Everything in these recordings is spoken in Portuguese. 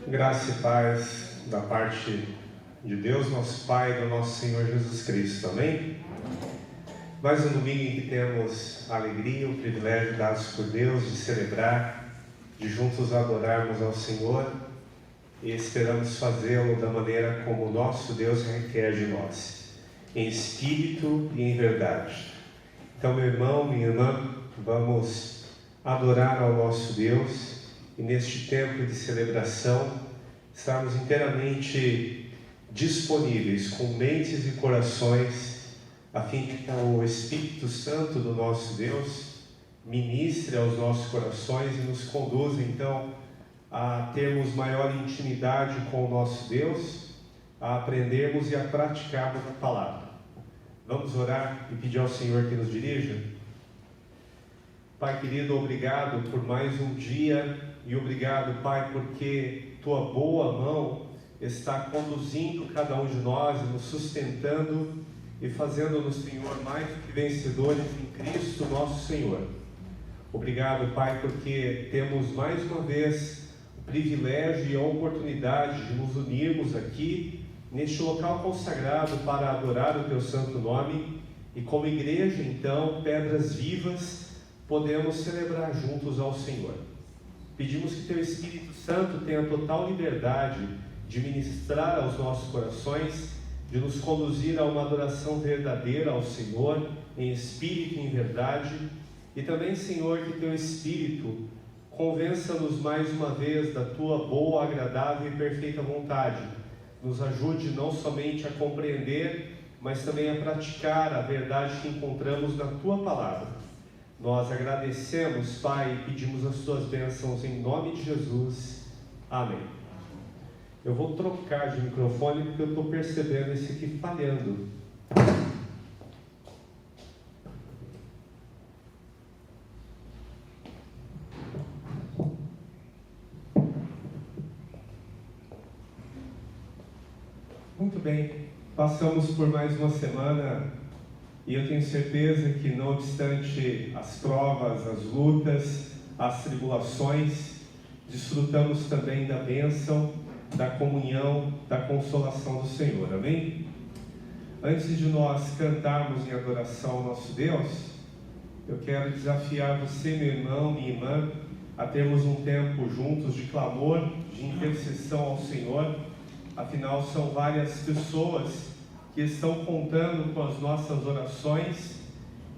Graça e paz da parte de Deus, nosso Pai, e do nosso Senhor Jesus Cristo, amém? Mais um domingo em que temos a alegria, o privilégio dados por Deus de celebrar, de juntos adorarmos ao Senhor e esperamos fazê-lo da maneira como o nosso Deus requer de nós, em espírito e em verdade. Então, meu irmão, minha irmã, vamos adorar ao nosso Deus e neste tempo de celebração estarmos inteiramente disponíveis com mentes e corações a fim de que o Espírito Santo do nosso Deus ministre aos nossos corações e nos conduza então a termos maior intimidade com o nosso Deus, a aprendermos e a praticarmos a palavra. Vamos orar e pedir ao Senhor que nos dirija? Pai querido, obrigado por mais um dia e obrigado, Pai, porque Tua boa mão está conduzindo cada um de nós e nos sustentando e fazendo-nos, Senhor, mais do que vencedores em Cristo nosso Senhor. Obrigado, Pai, porque temos mais uma vez o privilégio e a oportunidade de nos unirmos aqui neste local consagrado para adorar o Teu santo nome e como igreja, então, pedras vivas, podemos celebrar juntos ao Senhor. Pedimos que Teu Espírito Santo tenha total liberdade de ministrar aos nossos corações, de nos conduzir a uma adoração verdadeira ao Senhor, em espírito e em verdade, e também, Senhor, que Teu Espírito convença-nos mais uma vez da Tua boa, agradável e perfeita vontade. Nos ajude não somente a compreender, mas também a praticar a verdade que encontramos na Tua palavra. Nós agradecemos, Pai, e pedimos as Tuas bênçãos em nome de Jesus. Amém. Eu vou trocar de microfone porque eu estou percebendo esse aqui falhando. Muito bem, passamos por mais uma semana e eu tenho certeza que, não obstante as provas, as lutas, as tribulações, desfrutamos também da bênção, da comunhão, da consolação do Senhor, amém? Antes de nós cantarmos em adoração ao nosso Deus, eu quero desafiar você, meu irmão, minha irmã, a termos um tempo juntos de clamor, de intercessão ao Senhor. Afinal, são várias pessoas que estão contando com as nossas orações,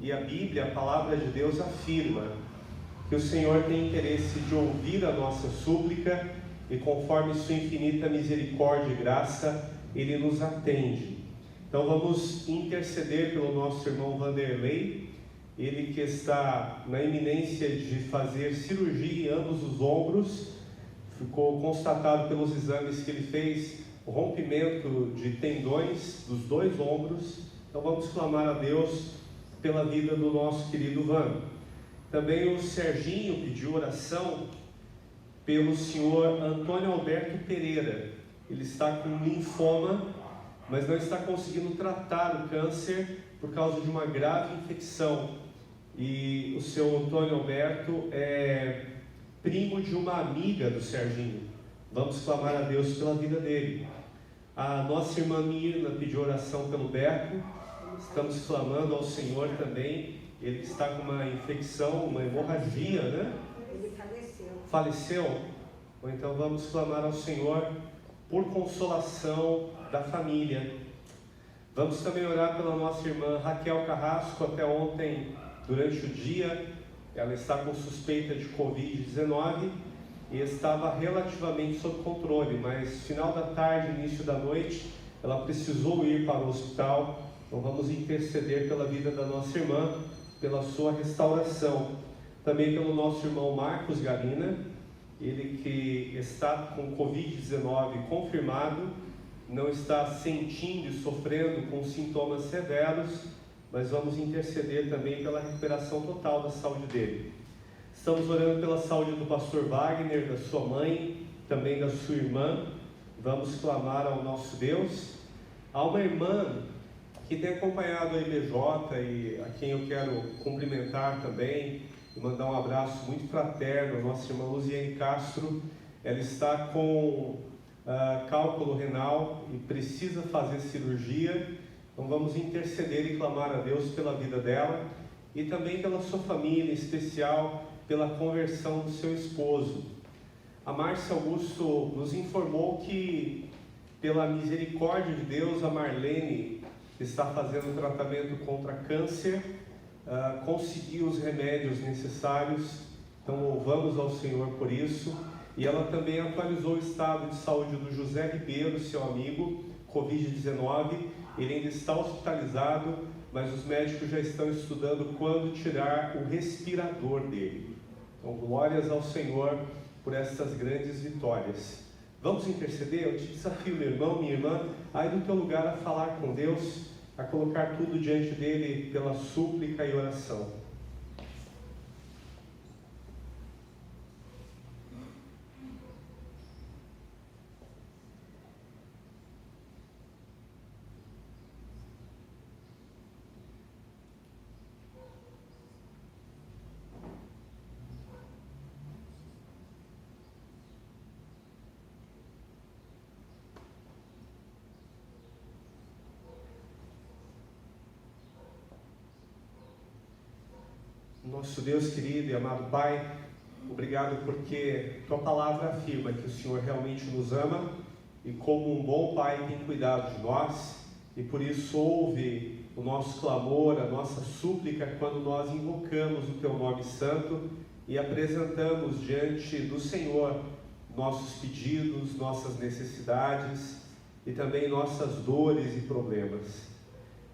e a Bíblia, a palavra de Deus, afirma que o Senhor tem interesse de ouvir a nossa súplica e, conforme sua infinita misericórdia e graça, Ele nos atende. Então vamos interceder pelo nosso irmão Vanderlei, ele que está na iminência de fazer cirurgia em ambos os ombros. Ficou constatado pelos exames que ele fez o rompimento de tendões dos dois ombros. Então vamos clamar a Deus pela vida do nosso querido Van. Também o Serginho pediu oração pelo senhor Antônio Alberto Pereira. Ele está com linfoma, mas não está conseguindo tratar o câncer por causa de uma grave infecção. E o seu Antônio Alberto é primo de uma amiga do Serginho. Vamos clamar a Deus pela vida dele. A nossa irmã Mirna pediu oração pelo Beto. Estamos clamando ao Senhor também. Ele está com uma infecção, uma hemorragia, né? Ele faleceu. Faleceu? Ou então vamos clamar ao Senhor por consolação da família. Vamos também orar pela nossa irmã Raquel Carrasco. Até ontem, durante o dia, ela está com suspeita de Covid-19 e estava relativamente sob controle, mas final da tarde, início da noite, ela precisou ir para o hospital. Então vamos interceder pela vida da nossa irmã, pela sua restauração. Também pelo nosso irmão Marcos Galina, ele que está com Covid-19 confirmado, não está sentindo e sofrendo com sintomas severos, mas vamos interceder também pela recuperação total da saúde dele. Estamos orando pela saúde do pastor Wagner, da sua mãe, também da sua irmã. Vamos clamar ao nosso Deus. Há uma irmã que tem acompanhado a IBJ e a quem eu quero cumprimentar também e mandar um abraço muito fraterno, a nossa irmã Luziane Castro. ela está com cálculo renal e precisa fazer cirurgia. Então vamos interceder e clamar a Deus pela vida dela e também pela sua família, em especial pela conversão do seu esposo. A Márcia Augusto nos informou que, pela misericórdia de Deus, a Marlene está fazendo tratamento contra câncer, conseguiu os remédios necessários, então louvamos ao Senhor por isso. E ela também atualizou o estado de saúde do José Ribeiro, seu amigo, Covid-19. Ele ainda está hospitalizado, mas os médicos já estão estudando quando tirar o respirador dele. Então, glórias ao Senhor por essas grandes vitórias. Vamos interceder? Eu te desafio, meu irmão, minha irmã, a ir do teu lugar a falar com Deus, a colocar tudo diante dele pela súplica e oração. Nosso Deus querido e amado Pai, obrigado porque Tua Palavra afirma que o Senhor realmente nos ama e, como um bom Pai, tem cuidado de nós, e por isso ouve o nosso clamor, a nossa súplica quando nós invocamos o Teu nome santo e apresentamos diante do Senhor nossos pedidos, nossas necessidades e também nossas dores e problemas.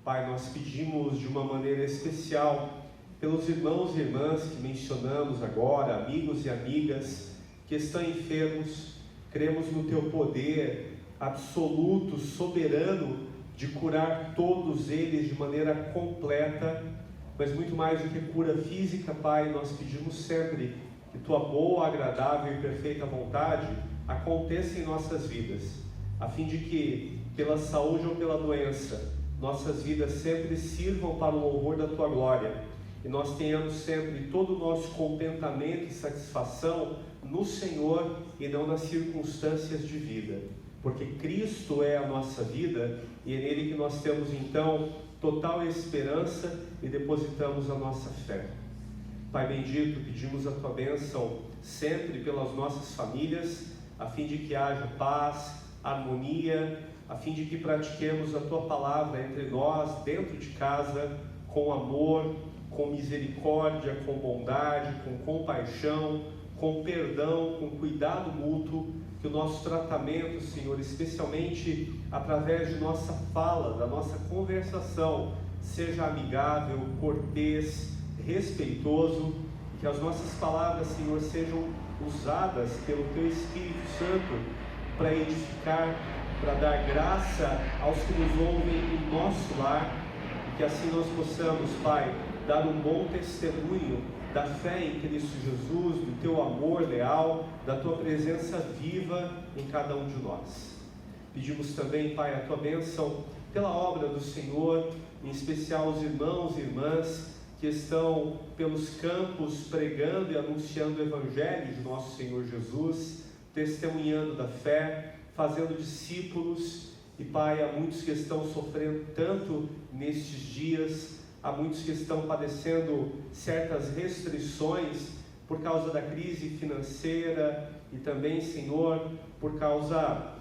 Pai, nós pedimos de uma maneira especial pelos irmãos e irmãs que mencionamos agora, amigos e amigas que estão enfermos. Cremos no Teu poder absoluto, soberano, de curar todos eles de maneira completa, mas muito mais do que cura física, Pai, nós pedimos sempre que Tua boa, agradável e perfeita vontade aconteça em nossas vidas, a fim de que, pela saúde ou pela doença, nossas vidas sempre sirvam para o louvor da Tua glória, e nós tenhamos sempre todo o nosso contentamento e satisfação no Senhor e não nas circunstâncias de vida, porque Cristo é a nossa vida e é nele que nós temos então total esperança e depositamos a nossa fé. Pai bendito, pedimos a Tua bênção sempre pelas nossas famílias, a fim de que haja paz, harmonia, a fim de que pratiquemos a Tua palavra entre nós, dentro de casa, com amor, com misericórdia, com bondade, com compaixão, com perdão, com cuidado mútuo, que o nosso tratamento, Senhor, especialmente através de nossa fala, da nossa conversação, seja amigável, cortês, respeitoso, e que as nossas palavras, Senhor, sejam usadas pelo Teu Espírito Santo para edificar, para dar graça aos que nos ouvem em nosso lar, e que assim nós possamos, Pai, dar um bom testemunho da fé em Cristo Jesus, do Teu amor leal, da Tua presença viva em cada um de nós. Pedimos também, Pai, a Tua bênção pela obra do Senhor, em especial os irmãos e irmãs que estão pelos campos pregando e anunciando o Evangelho de nosso Senhor Jesus, testemunhando da fé, fazendo discípulos. E, Pai, há muitos que estão sofrendo tanto nestes dias, há muitos que estão padecendo certas restrições por causa da crise financeira e também, Senhor, por causa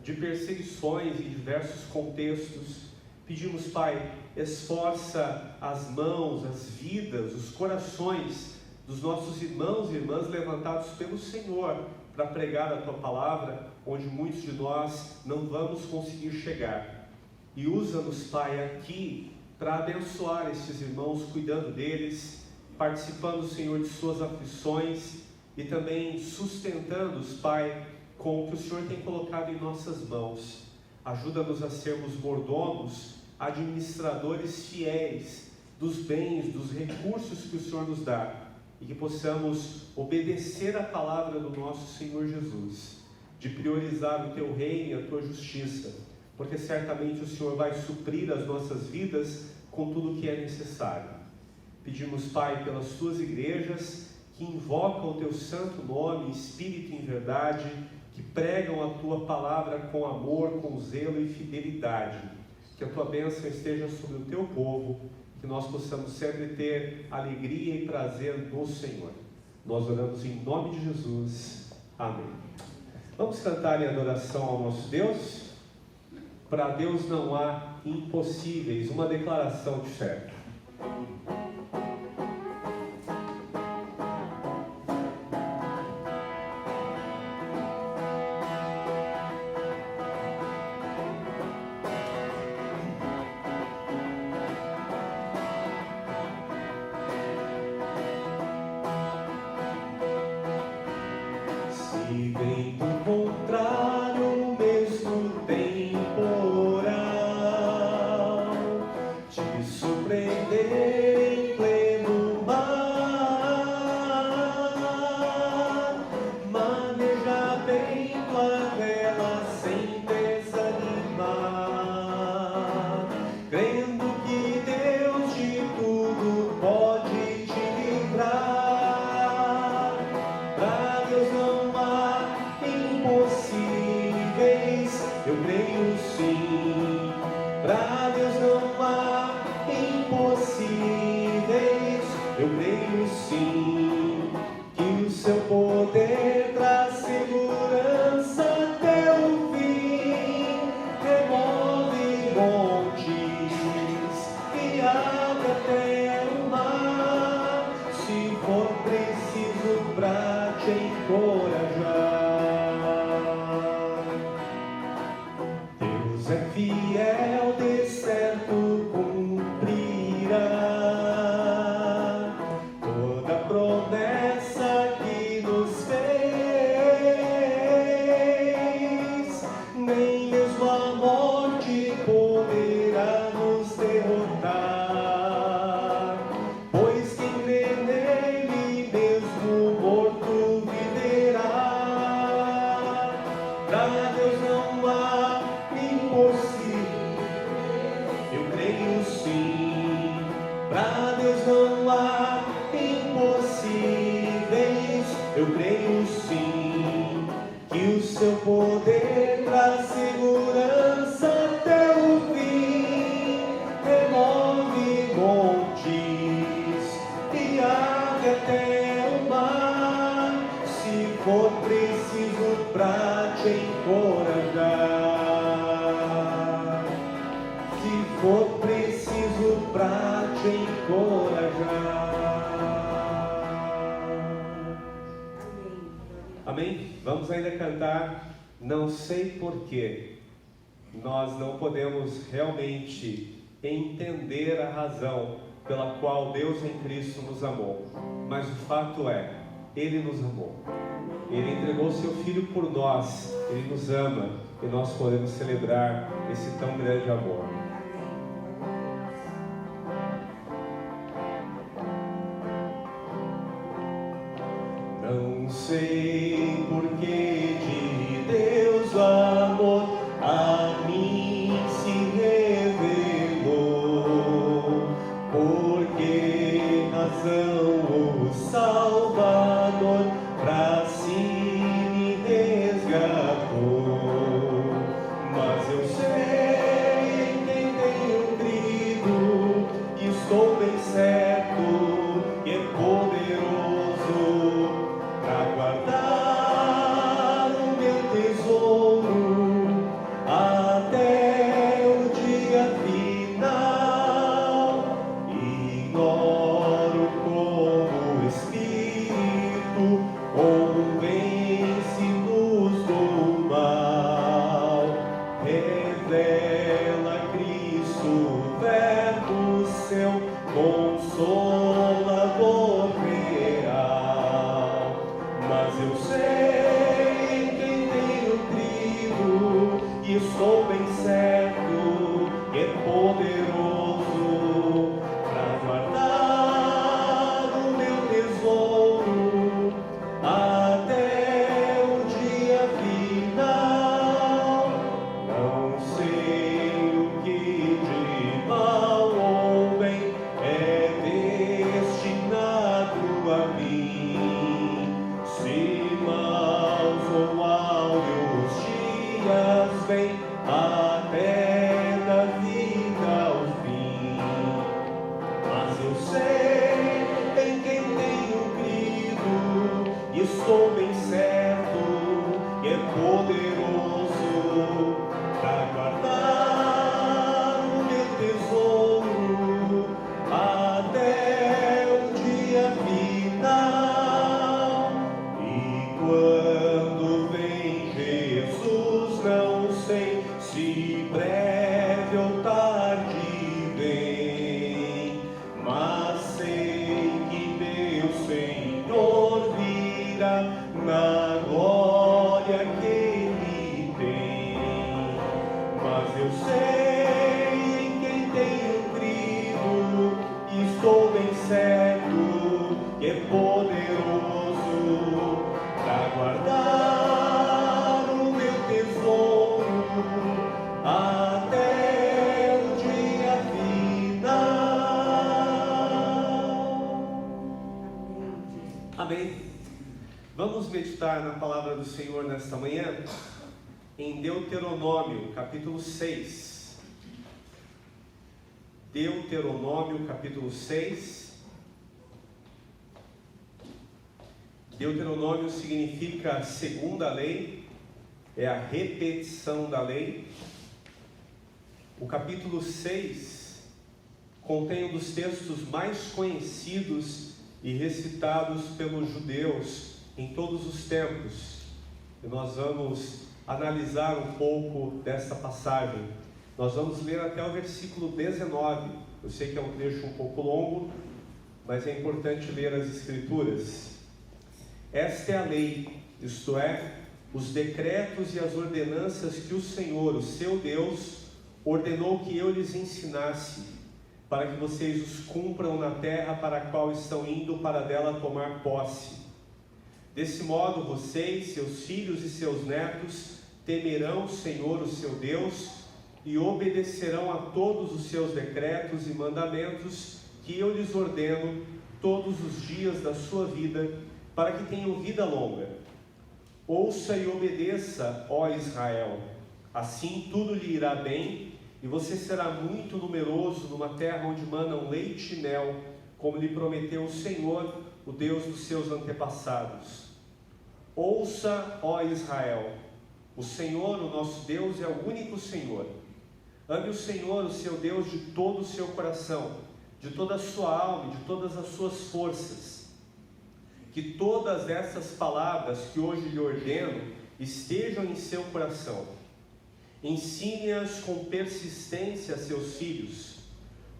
de perseguições em diversos contextos. Pedimos, Pai, esforça as mãos, as vidas, os corações dos nossos irmãos e irmãs levantados pelo Senhor para pregar a Tua palavra, onde muitos de nós não vamos conseguir chegar. E usa-nos, Pai, aqui para abençoar estes irmãos, cuidando deles, participando, Senhor, de suas aflições e também sustentando-os, Pai, com o que o Senhor tem colocado em nossas mãos. Ajuda-nos a sermos mordomos, administradores fiéis dos bens, dos recursos que o Senhor nos dá, e que possamos obedecer a palavra do nosso Senhor Jesus, de priorizar o Teu reino e a Tua justiça, porque certamente o Senhor vai suprir as nossas vidas com tudo o que é necessário. Pedimos, Pai, pelas Tuas igrejas, que invocam o Teu santo nome, espírito e em verdade, que pregam a Tua palavra com amor, com zelo e fidelidade. Que a Tua bênção esteja sobre o Teu povo, que nós possamos sempre ter alegria e prazer no Senhor. Nós oramos em nome de Jesus. Amém. Vamos cantar em adoração ao nosso Deus? Para Deus não há impossíveis, uma declaração de fé. Se vem do contrário, mesmo temporal, te surpreender em pleno mar, maneja bem tua vela sem desanimar, crendo que Deus de tudo pode te livrar. Pra Deus não há impossíveis, eu creio sim. Pra Deus não há impossíveis, eu creio sim. Que o seu poder traz segurança até o fim, remove montes e abre até o mar, se for preciso pra te encorajar. Deus é fiel, de certo cumprirá toda promessa que nos fez. Nem mesmo a morte poderá nos derrotar, pois quem crê nele, mesmo morto, viverá. Pra Deus não há impossível, eu creio sim. Pra Deus não há impossíveis, eu creio sim. Que o seu poder traz segurança até o fim, remove montes e abre até o mar, se for preciso pra te encorajar. Se for preciso pra te encorajar. Amém? Vamos ainda cantar Não Sei Porquê. Nós não podemos realmente entender a razão pela qual Deus em Cristo nos amou, mas o fato é, Ele nos amou. Ele entregou seu Filho por nós, Ele nos ama e nós podemos celebrar esse tão grande amor. Não sei porquê de Deus o amor a mim se revelou, por que razão o Salvador pra si me resgatou. Mas eu sei em quem tenho crido, e estou bem certo que é poderoso pra guardar Amém. Vamos meditar na palavra do Senhor nesta manhã, em Deuteronômio, capítulo 6. Deuteronômio, capítulo 6. Deuteronômio significa segunda lei, é a repetição da lei. O capítulo 6 contém um dos textos mais conhecidos e recitados pelos judeus em todos os tempos. E nós vamos analisar um pouco dessa passagem. Nós vamos ler até o versículo 19. Eu sei que é um trecho um pouco longo, mas é importante ler as Escrituras. Esta é a lei, isto é, os decretos e as ordenanças que o Senhor, o seu Deus, ordenou que eu lhes ensinasse, para que vocês os cumpram na terra para a qual estão indo para dela tomar posse. Desse modo, vocês, seus filhos e seus netos, temerão o Senhor, o seu Deus, e obedecerão a todos os seus decretos e mandamentos que eu lhes ordeno todos os dias da sua vida, para que tenham vida longa. Ouça e obedeça, ó Israel, assim tudo lhe irá bem, e você será muito numeroso numa terra onde manam leite e mel, como lhe prometeu o Senhor, o Deus dos seus antepassados. Ouça, ó Israel, o Senhor, o nosso Deus, é o único Senhor. Ame o Senhor, o seu Deus, de todo o seu coração, de toda a sua alma e de todas as suas forças. Que todas essas palavras que hoje lhe ordeno estejam em seu coração. Ensine-as com persistência a seus filhos.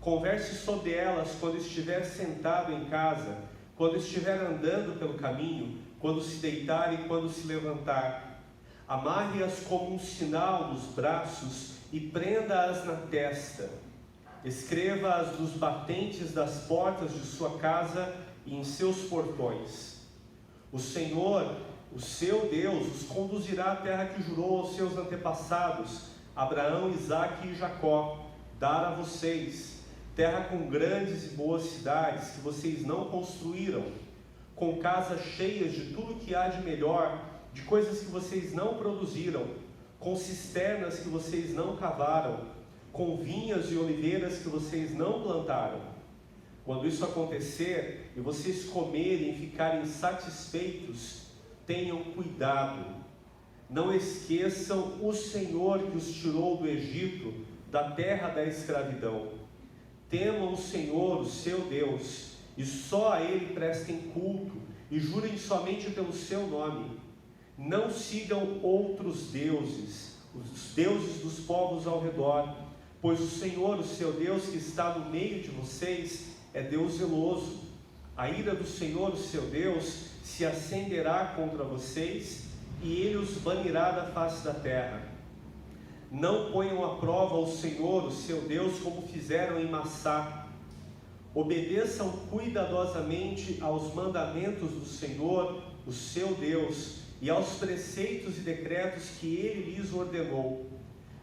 Converse sobre elas quando estiver sentado em casa, quando estiver andando pelo caminho, quando se deitar e quando se levantar. Amarre-as como um sinal nos braços e prenda-as na testa. Escreva-as nos batentes das portas de sua casa e em seus portões. O Senhor, o seu Deus, os conduzirá à terra que jurou aos seus antepassados, Abraão, Isaque e Jacó, dar a vocês, terra com grandes e boas cidades que vocês não construíram, com casas cheias de tudo que há de melhor, de coisas que vocês não produziram, com cisternas que vocês não cavaram, com vinhas e oliveiras que vocês não plantaram. Quando isso acontecer e vocês comerem e ficarem satisfeitos, tenham cuidado. Não esqueçam o Senhor que os tirou do Egito, da terra da escravidão. Temam o Senhor, o seu Deus, e só a Ele prestem culto, e jurem somente pelo seu nome. Não sigam outros deuses, os deuses dos povos ao redor, pois o Senhor, o seu Deus, que está no meio de vocês, é Deus zeloso. A ira do Senhor, o seu Deus, se acenderá contra vocês, e Ele os banirá da face da terra. Não ponham à prova o Senhor, o seu Deus, como fizeram em Massá. Obedeçam cuidadosamente aos mandamentos do Senhor, o seu Deus, e aos preceitos e decretos que Ele lhes ordenou.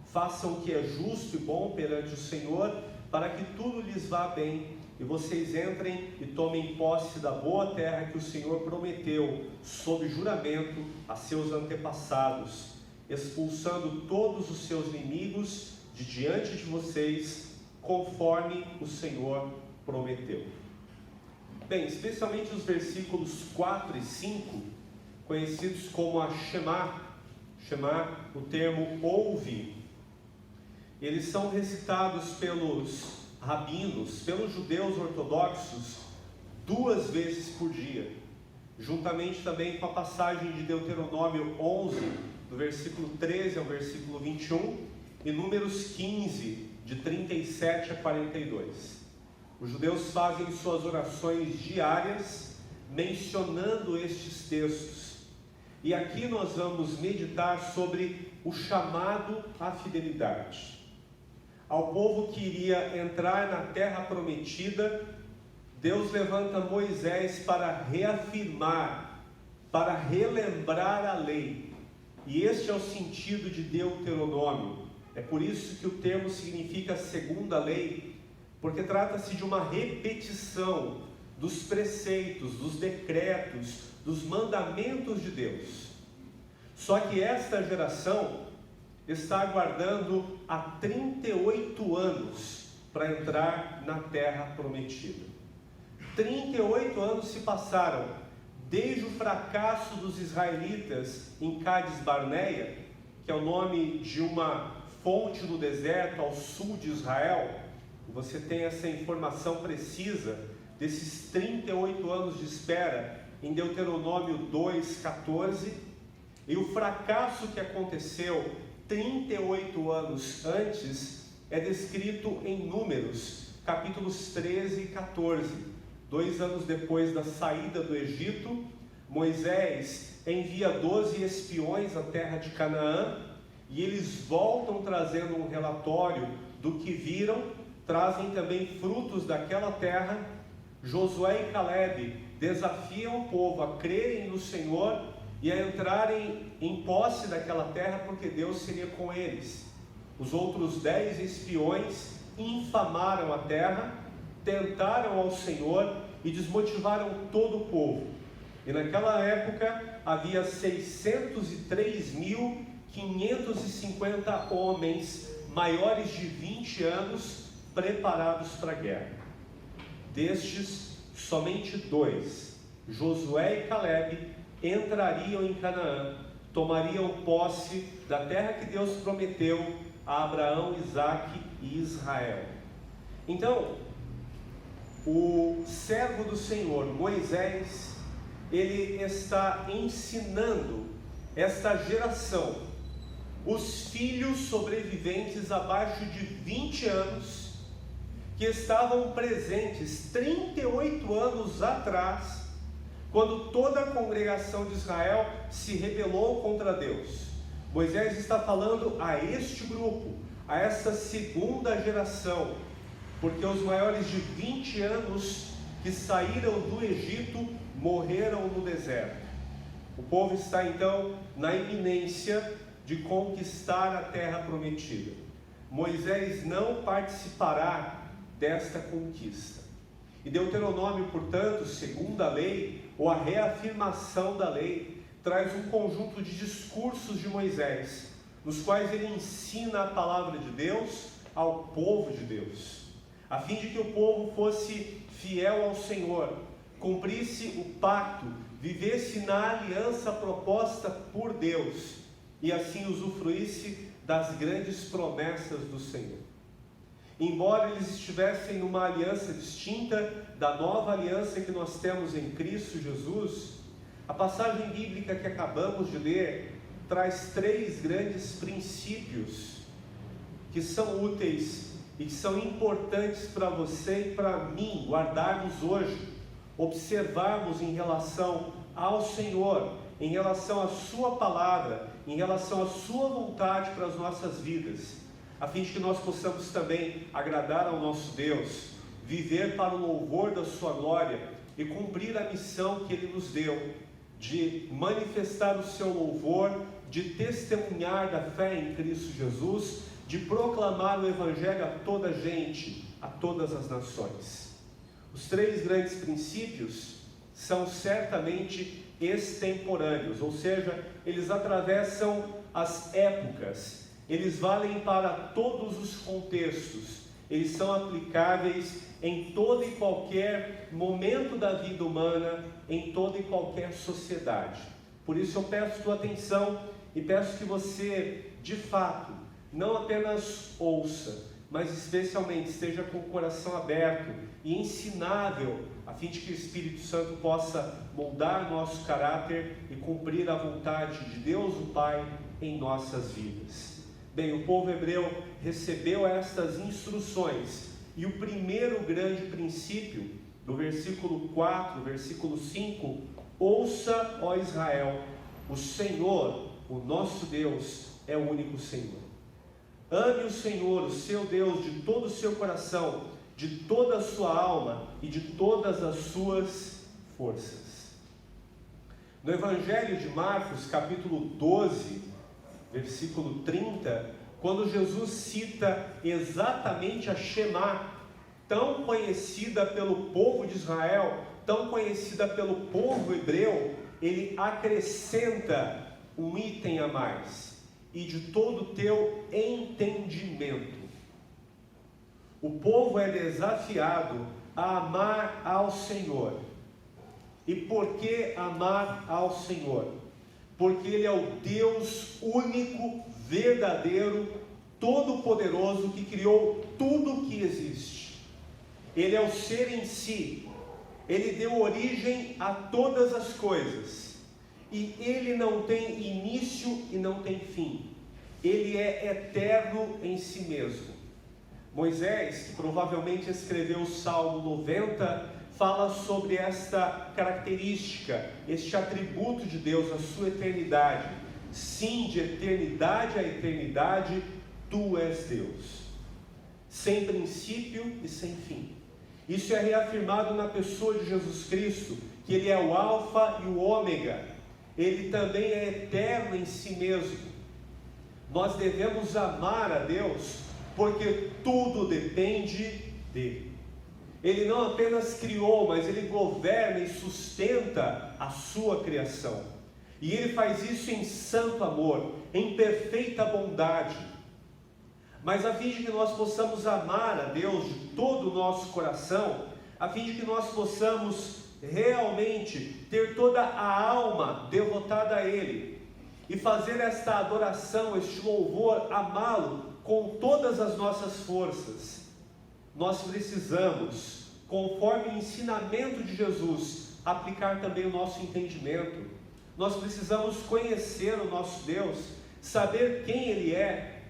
Façam o que é justo e bom perante o Senhor, para que tudo lhes vá bem, e vocês entrem e tomem posse da boa terra que o Senhor prometeu, sob juramento, a seus antepassados, expulsando todos os seus inimigos de diante de vocês, conforme o Senhor prometeu. Bem, especialmente os versículos 4 e 5, conhecidos como a Shema, o termo ouve, eles são recitados pelos rabinos, pelos judeus ortodoxos, 2 vezes por dia, juntamente também com a passagem de Deuteronômio 11, do versículo 13 ao versículo 21, e Números 15, de 37 a 42. Os judeus fazem suas orações diárias, mencionando estes textos. E aqui nós vamos meditar sobre o chamado à fidelidade. Ao povo que iria entrar na terra prometida, Deus levanta Moisés para reafirmar, para relembrar a lei. E este é o sentido de Deuteronômio. É por isso que o termo significa segunda lei, porque trata-se de uma repetição dos preceitos, dos decretos, dos mandamentos de Deus. Só que esta geração está aguardando há 38 anos para entrar na terra prometida. 38 anos se passaram desde o fracasso dos israelitas em Cádiz Barneia, que é o nome de uma fonte no deserto ao sul de Israel. Você tem essa informação precisa desses 38 anos de espera em Deuteronômio 2:14, e o fracasso que aconteceu 38 anos antes é descrito em Números, capítulos 13 e 14. 2 anos depois da saída do Egito, Moisés envia 12 espiões à terra de Canaã, e eles voltam trazendo um relatório do que viram, trazem também frutos daquela terra. Josué e Calebe desafiam o povo a crerem no Senhor e a entrarem em posse daquela terra, porque Deus seria com eles. Os outros 10 espiões infamaram a terra, tentaram ao Senhor e desmotivaram todo o povo. E naquela época havia 603.550 homens maiores de 20 anos preparados para a guerra. Destes, somente 2, Josué e Calebe, entrariam em Canaã, tomariam posse da terra que Deus prometeu a Abraão, Isaque e Israel. Então, o servo do Senhor, Moisés, ele está ensinando esta geração, os filhos sobreviventes abaixo de 20 anos, que estavam presentes 38 anos atrás, quando toda a congregação de Israel se rebelou contra Deus. Moisés está falando a este grupo, a essa segunda geração, porque os maiores de 20 anos que saíram do Egito morreram no deserto. O povo está então na iminência de conquistar a terra prometida. Moisés não participará desta conquista. E Deuteronômio, portanto, segundo a lei, ou a reafirmação da lei, traz um conjunto de discursos de Moisés, nos quais ele ensina a palavra de Deus ao povo de Deus, a fim de que o povo fosse fiel ao Senhor, cumprisse o pacto, vivesse na aliança proposta por Deus, e assim usufruísse das grandes promessas do Senhor. Embora eles estivessem numa aliança distinta da nova aliança que nós temos em Cristo Jesus, a passagem bíblica que acabamos de ler traz 3 grandes princípios que são úteis e que são importantes para você e para mim guardarmos hoje, observarmos em relação ao Senhor, em relação à sua palavra, em relação à sua vontade para as nossas vidas, a fim de que nós possamos também agradar ao nosso Deus, viver para o louvor da sua glória e cumprir a missão que Ele nos deu, de manifestar o seu louvor, de testemunhar da fé em Cristo Jesus, de proclamar o Evangelho a toda a gente, a todas as nações. Os 3 grandes princípios são certamente extemporâneos, ou seja, eles atravessam as épocas, eles valem para todos os contextos, eles são aplicáveis em todo e qualquer momento da vida humana, em toda e qualquer sociedade. Por isso eu peço tua atenção e peço que você, de fato, não apenas ouça, mas especialmente esteja com o coração aberto e ensinável, a fim de que o Espírito Santo possa moldar nosso caráter e cumprir a vontade de Deus o Pai em nossas vidas. Bem, o povo hebreu recebeu estas instruções, e o primeiro grande princípio, do versículo 4, versículo 5, ouça, ó Israel, o Senhor, o nosso Deus, é o único Senhor. Ame o Senhor, o seu Deus, de todo o seu coração, de toda a sua alma e de todas as suas forças. No Evangelho de Marcos, capítulo 12, versículo 30, quando Jesus cita exatamente a Shema, tão conhecida pelo povo de Israel, tão conhecida pelo povo hebreu, ele acrescenta um item a mais: e de todo o teu entendimento. O povo é desafiado a amar ao Senhor. E por que amar ao Senhor? Porque Ele é o Deus único, verdadeiro, todo-poderoso, que criou tudo o que existe. Ele é o ser em si. Ele deu origem a todas as coisas. E Ele não tem início e não tem fim. Ele é eterno em si mesmo. Moisés, que provavelmente escreveu o Salmo 90, fala sobre esta característica, este atributo de Deus, a sua eternidade. Sim, de eternidade a eternidade, tu és Deus, sem princípio e sem fim. Isso é reafirmado na pessoa de Jesus Cristo, que Ele é o Alfa e o Ômega. Ele também é eterno em si mesmo. Nós devemos amar a Deus, porque tudo depende dEle. Ele não apenas criou, mas Ele governa e sustenta a sua criação. E Ele faz isso em santo amor, em perfeita bondade. Mas a fim de que nós possamos amar a Deus de todo o nosso coração, a fim de que nós possamos realmente ter toda a alma devotada a Ele, e fazer esta adoração, este louvor, amá-lo com todas as nossas forças, nós precisamos, conforme o ensinamento de Jesus, aplicar também o nosso entendimento. Nós precisamos conhecer o nosso Deus, saber quem Ele é,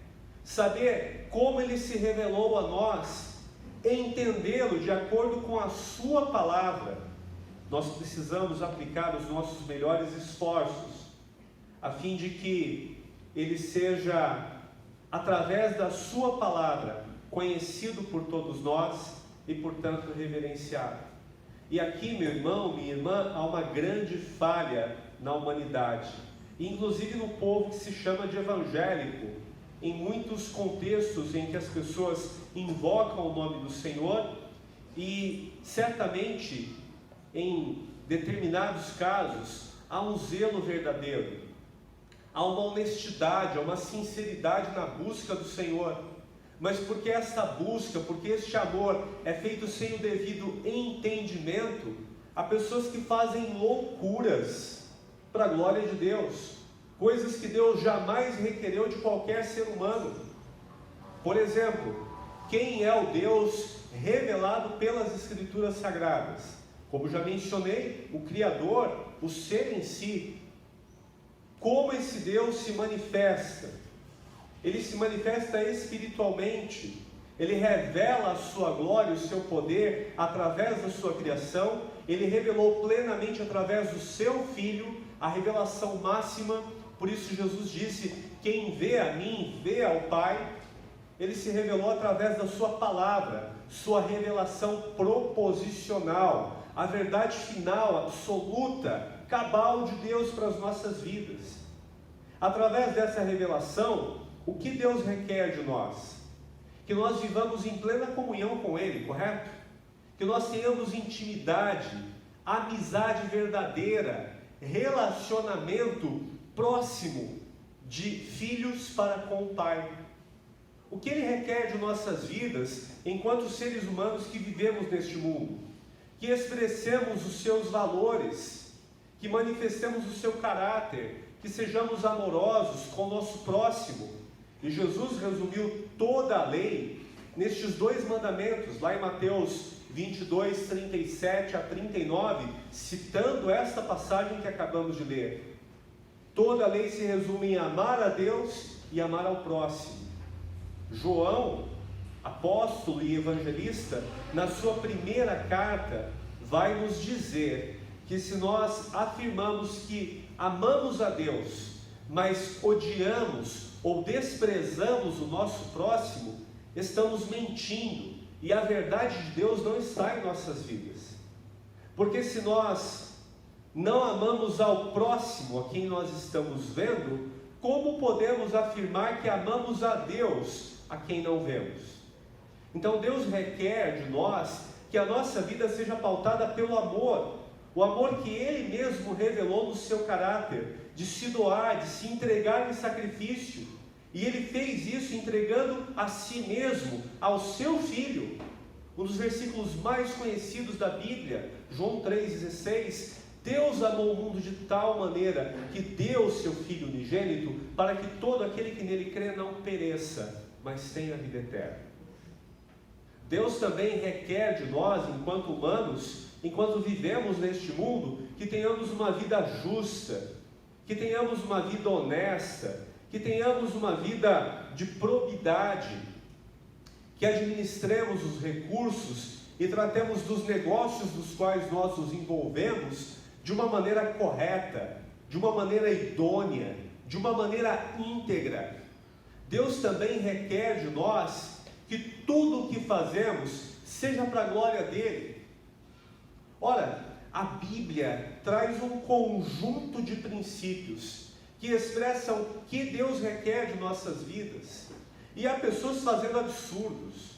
saber como Ele se revelou a nós, entendê-lo de acordo com a sua palavra. Nós precisamos aplicar os nossos melhores esforços, a fim de que Ele seja, através da sua palavra, conhecido por todos nós e, portanto, reverenciado. E aqui, meu irmão, minha irmã, há uma grande falha na humanidade, inclusive no povo que se chama de evangélico. Em muitos contextos em que as pessoas invocam o nome do Senhor, e certamente em determinados casos há um zelo verdadeiro, há uma honestidade, há uma sinceridade na busca do Senhor. Mas porque essa busca, porque este amor é feito sem o devido entendimento, há pessoas que fazem loucuras para a glória de Deus, coisas que Deus jamais requereu de qualquer ser humano. Por exemplo, quem é o Deus revelado pelas Escrituras Sagradas? Como já mencionei, o Criador, o ser em si. Como esse Deus se manifesta? Ele se manifesta espiritualmente. Ele revela a sua glória, o seu poder através da sua criação. Ele revelou plenamente através do seu Filho a revelação máxima. Por isso Jesus disse: quem vê a mim, vê ao Pai. Ele se revelou através da sua palavra, sua revelação proposicional, a verdade final, absoluta, cabal de Deus para as nossas vidas. Através dessa revelação, o que Deus requer de nós? Que nós vivamos em plena comunhão com Ele, correto? Que nós tenhamos intimidade, amizade verdadeira, relacionamento próximo de filhos para com o Pai. O que Ele requer de nossas vidas, enquanto seres humanos que vivemos neste mundo? Que expressemos os seus valores, que manifestemos o seu caráter, que sejamos amorosos com o nosso próximo. E Jesus resumiu toda a lei nestes dois mandamentos, lá em Mateus 22, 37 a 39, citando esta passagem que acabamos de ler. Toda a lei se resume em amar a Deus e amar ao próximo. João, apóstolo e evangelista, na sua primeira carta, vai nos dizer que se nós afirmamos que amamos a Deus, mas odiamos ou desprezamos o nosso próximo, estamos mentindo, e a verdade de Deus não está em nossas vidas. Porque se nós não amamos ao próximo, a quem nós estamos vendo, como podemos afirmar que amamos a Deus, a quem não vemos? Então Deus requer de nós que a nossa vida seja pautada pelo amor, o amor que Ele mesmo revelou no seu caráter, de se doar, de se entregar em sacrifício. E Ele fez isso entregando a si mesmo, ao seu Filho. Um dos versículos mais conhecidos da Bíblia, João 3,16, Deus amou o mundo de tal maneira que deu o seu Filho unigênito para que todo aquele que nele crê não pereça, mas tenha a vida eterna. Deus também requer de nós, enquanto humanos, enquanto vivemos neste mundo, que tenhamos uma vida justa, que tenhamos uma vida honesta, que tenhamos uma vida de probidade, que administremos os recursos e tratemos dos negócios dos quais nós nos envolvemos de uma maneira correta, de uma maneira idônea, de uma maneira íntegra. Deus também requer de nós que tudo o que fazemos seja para a glória dele. Ora, a Bíblia traz um conjunto de princípios que expressam o que Deus requer de nossas vidas. E há pessoas fazendo absurdos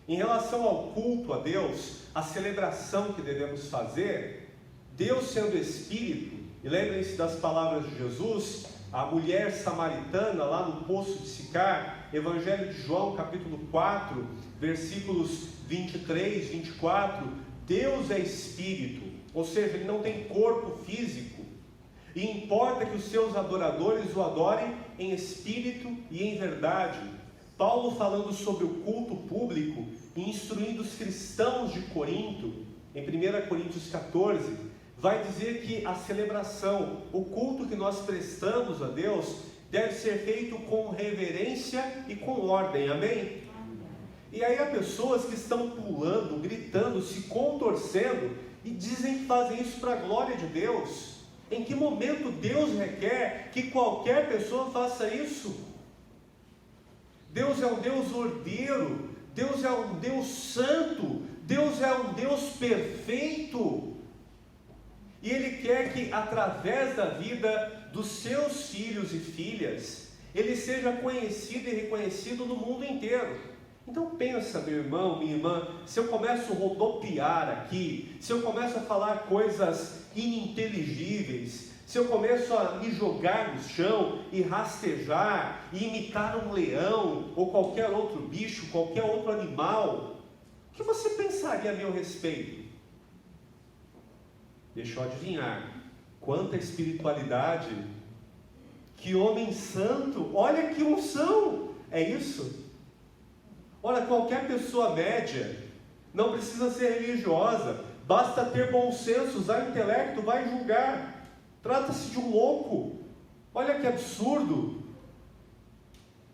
em relação ao culto a Deus, a celebração que devemos fazer. Deus sendo Espírito, e lembrem-se das palavras de Jesus, a mulher samaritana lá no poço de Sicar, Evangelho de João, capítulo 4, versículos 23, 24, Deus é Espírito, ou seja, Ele não tem corpo físico, e importa que os seus adoradores o adorem em espírito e em verdade. Paulo falando sobre o culto público e instruindo os cristãos de Corinto, em 1 Coríntios 14, vai dizer que a celebração, o culto que nós prestamos a Deus, deve ser feito com reverência e com ordem, amém? E aí há pessoas que estão pulando, gritando, se contorcendo e dizem que fazem isso para a glória de Deus. Em que momento Deus requer que qualquer pessoa faça isso? Deus é um Deus ordeiro, Deus é um Deus santo, Deus é um Deus perfeito. E Ele quer que através da vida dos seus filhos e filhas, Ele seja conhecido e reconhecido no mundo inteiro. Então pensa, meu irmão, minha irmã, se eu começo a rodopiar aqui, se eu começo a falar coisas ininteligíveis, se eu começo a me jogar no chão e rastejar, e imitar um leão, ou qualquer outro bicho, qualquer outro animal, o que você pensaria a meu respeito? Deixa eu adivinhar, quanta espiritualidade, que homem santo, olha que unção, é isso? Olha, qualquer pessoa média, não precisa ser religiosa, basta ter bom senso, usar intelecto, vai julgar, trata-se de um louco, olha que absurdo,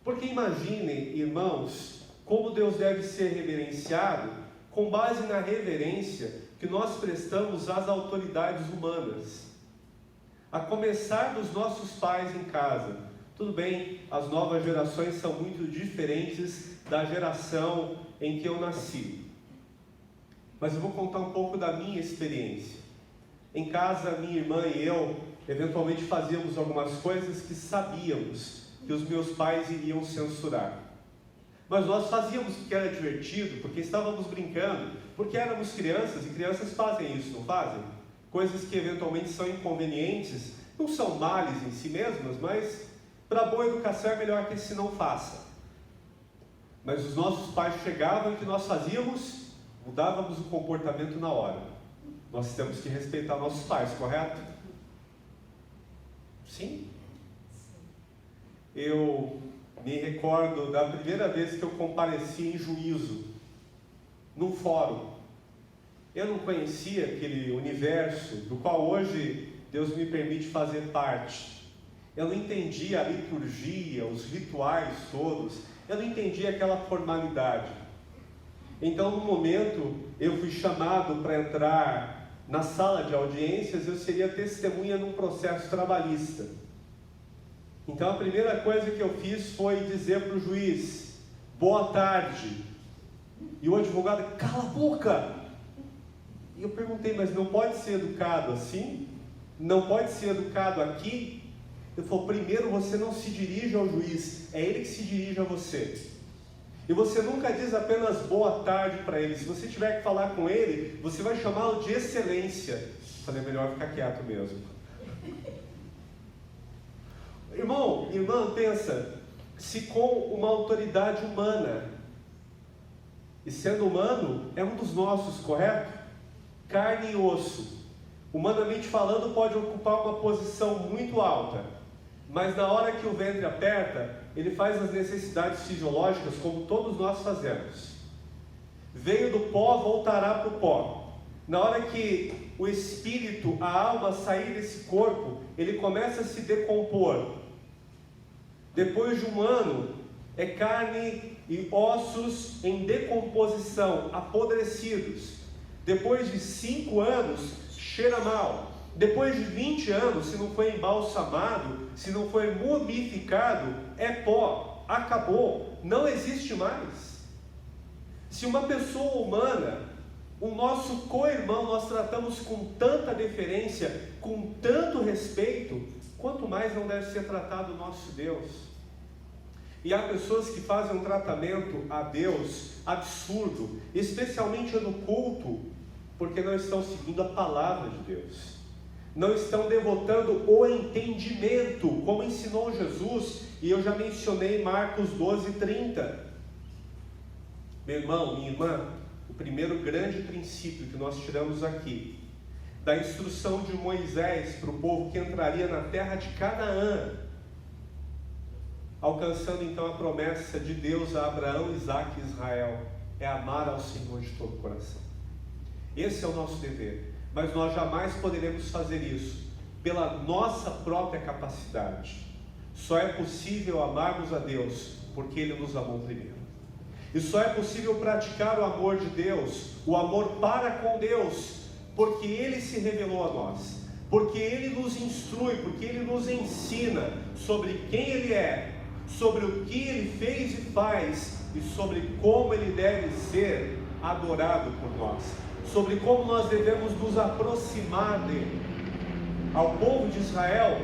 porque imaginem, irmãos, como Deus deve ser reverenciado, com base na reverência que nós prestamos às autoridades humanas, a começar dos nossos pais em casa. Tudo bem, as novas gerações são muito diferentes da geração em que eu nasci, mas eu vou contar um pouco da minha experiência. Em casa, minha irmã e eu, eventualmente fazíamos algumas coisas que sabíamos que os meus pais iriam censurar, mas nós fazíamos porque era divertido, porque estávamos brincando, porque éramos crianças, e crianças fazem isso, não fazem? Coisas que eventualmente são inconvenientes, não são males em si mesmas, mas para boa educação é melhor que se não faça. Mas os nossos pais chegavam e o que nós fazíamos? Mudávamos o comportamento na hora. Nós temos que respeitar nossos pais, correto? Sim? Eu me recordo da primeira vez que eu compareci em juízo, num fórum. Eu não conhecia aquele universo do qual hoje Deus me permite fazer parte. Eu não entendia a liturgia, os rituais todos. Eu não entendia aquela formalidade. Então, no momento, eu fui chamado para entrar na sala de audiências, eu seria testemunha num processo trabalhista. Então, a primeira coisa que eu fiz foi dizer para o juiz, boa tarde. E o advogado, cala a boca! E eu perguntei, mas não pode ser educado assim? Não pode ser educado aqui? Ele falou, primeiro você não se dirige ao juiz, é ele que se dirige a você. E você nunca diz apenas boa tarde para ele. Se você tiver que falar com ele, você vai chamá-lo de excelência. Falei, melhor ficar quieto mesmo. Irmão, irmã, pensa, se com uma autoridade humana, e sendo humano, é um dos nossos, correto? Carne e osso. Humanamente falando, pode ocupar uma posição muito alta, mas na hora que o ventre aperta, ele faz as necessidades fisiológicas como todos nós fazemos. Veio do pó, voltará para o pó. Na hora que o espírito, a alma sair desse corpo, ele começa a se decompor. Depois de um ano, é carne e ossos em decomposição, apodrecidos. Depois de 5 anos, cheira mal. Depois de 20 anos, se não foi embalsamado, se não foi mumificado, é pó, acabou, não existe mais. Se uma pessoa humana, o nosso co-irmão, nós tratamos com tanta deferência, com tanto respeito, quanto mais não deve ser tratado o nosso Deus. E há pessoas que fazem um tratamento a Deus absurdo, especialmente no culto, porque não estão seguindo a palavra de Deus. Não estão devotando o entendimento, como ensinou Jesus, e eu já mencionei Marcos 12:30. Meu irmão, minha irmã, o primeiro grande princípio que nós tiramos aqui, da instrução de Moisés para o povo que entraria na terra de Canaã, alcançando então a promessa de Deus a Abraão, Isaque e Israel, é amar ao Senhor de todo o coração. Esse é o nosso dever, mas nós jamais poderemos fazer isso pela nossa própria capacidade. Só é possível amarmos a Deus porque Ele nos amou primeiro. E só é possível praticar o amor de Deus, o amor para com Deus, porque Ele se revelou a nós, porque Ele nos instrui, porque Ele nos ensina sobre quem Ele é, sobre o que Ele fez e faz, e sobre como Ele deve ser adorado por nós, sobre como nós devemos nos aproximar dEle. Ao povo de Israel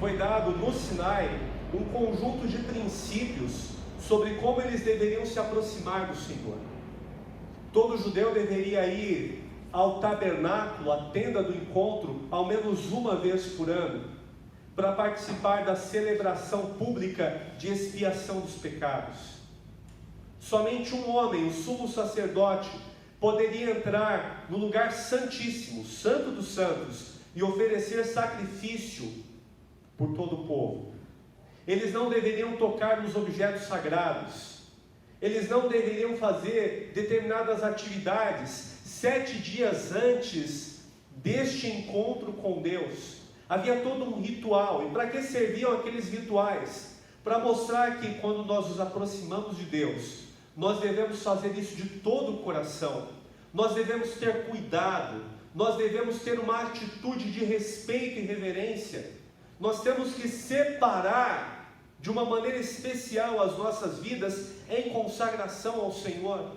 foi dado no Sinai um conjunto de princípios sobre como eles deveriam se aproximar do Senhor. Todo judeu deveria ir ao tabernáculo, a tenda do encontro, ao menos uma vez por ano, para participar da celebração pública de expiação dos pecados. Somente um homem, o sumo sacerdote, poderia entrar no lugar santíssimo, santo dos santos, e oferecer sacrifício por todo o povo. Eles não deveriam tocar nos objetos sagrados, eles não deveriam fazer determinadas atividades 7 dias antes deste encontro com Deus. Havia todo um ritual. E para que serviam aqueles rituais? Para mostrar que quando nós nos aproximamos de Deus, nós devemos fazer isso de todo o coração, nós devemos ter cuidado, nós devemos ter uma atitude de respeito e reverência, nós temos que separar de uma maneira especial as nossas vidas em consagração ao Senhor.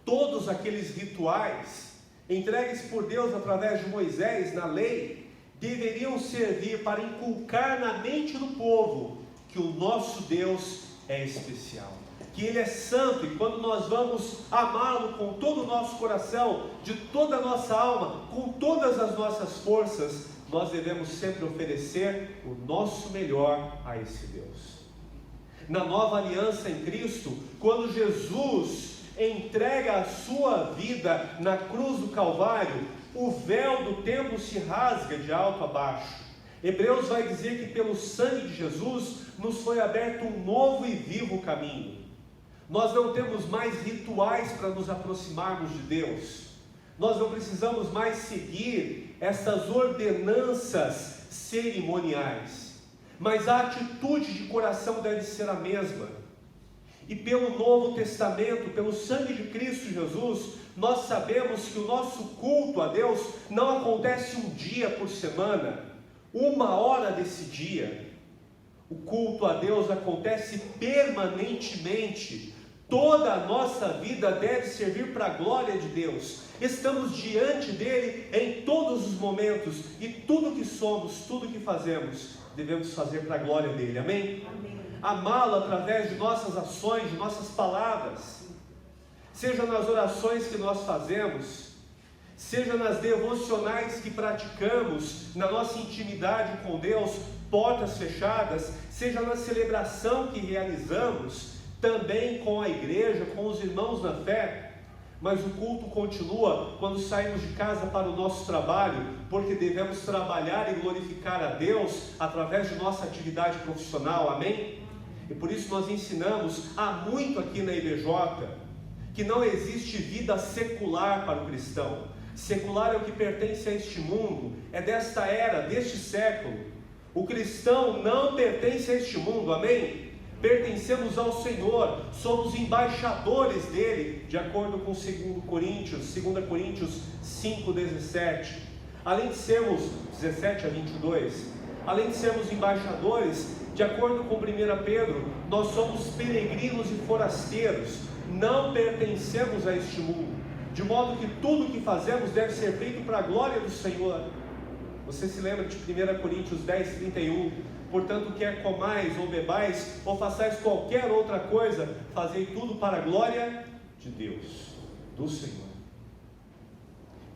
Todos aqueles rituais entregues por Deus através de Moisés na lei deveriam servir para inculcar na mente do povo que o nosso Deus é especial, que Ele é santo, e quando nós vamos amá-lo com todo o nosso coração, de toda a nossa alma, com todas as nossas forças, nós devemos sempre oferecer o nosso melhor a esse Deus. Na nova aliança em Cristo, quando Jesus entrega a sua vida na cruz do Calvário, o véu do templo se rasga de alto a baixo. Hebreus vai dizer que pelo sangue de Jesus nos foi aberto um novo e vivo caminho. Nós não temos mais rituais para nos aproximarmos de Deus. Nós não precisamos mais seguir essas ordenanças cerimoniais, mas a atitude de coração deve ser a mesma. E pelo Novo Testamento, pelo sangue de Cristo Jesus, nós sabemos que o nosso culto a Deus não acontece um dia por semana, 1 hora desse dia. O culto a Deus acontece permanentemente. Toda a nossa vida deve servir para a glória de Deus. Estamos diante dele em todos os momentos, e tudo que somos, tudo que fazemos, devemos fazer para a glória dele. Amém? Amém. amá-lo através de nossas ações, de nossas palavras, seja nas orações que nós fazemos, seja nas devocionais que praticamos, na nossa intimidade com Deus, portas fechadas, seja na celebração que realizamos, também com a igreja, com os irmãos na fé. Mas o culto continua quando saímos de casa para o nosso trabalho, porque devemos trabalhar e glorificar a Deus através de nossa atividade profissional, amém? E por isso nós ensinamos há muito aqui na IBJ, que não existe vida secular para o cristão. Secular é o que pertence a este mundo, é desta era, deste século. O cristão não pertence a este mundo, amém? Pertencemos ao Senhor, somos embaixadores dele, de acordo com 2 Coríntios 5:17. Além de sermos, 17 a 22, além de sermos embaixadores, de acordo com 1 Pedro, nós somos peregrinos e forasteiros, não pertencemos a este mundo, de modo que tudo o que fazemos deve ser feito para a glória do Senhor. Você se lembra de 1 Coríntios 10:31? Portanto, quer comais ou bebais, ou façais qualquer outra coisa, fazei tudo para a glória de Deus, do Senhor.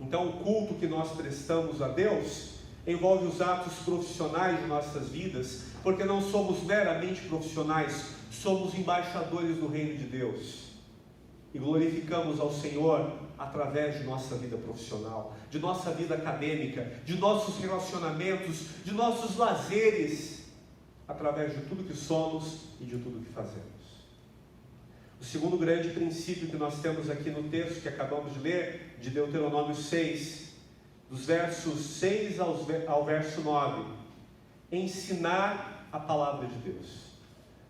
Então, o culto que nós prestamos a Deus envolve os atos profissionais de nossas vidas, porque não somos meramente profissionais, somos embaixadores do reino de Deus. E glorificamos ao Senhor através de nossa vida profissional, de nossa vida acadêmica, de nossos relacionamentos, de nossos lazeres, através de tudo que somos e de tudo que fazemos. O segundo grande princípio que nós temos aqui no texto que acabamos de ler, de Deuteronômio 6, dos versos 6 ao verso 9, ensinar a palavra de Deus.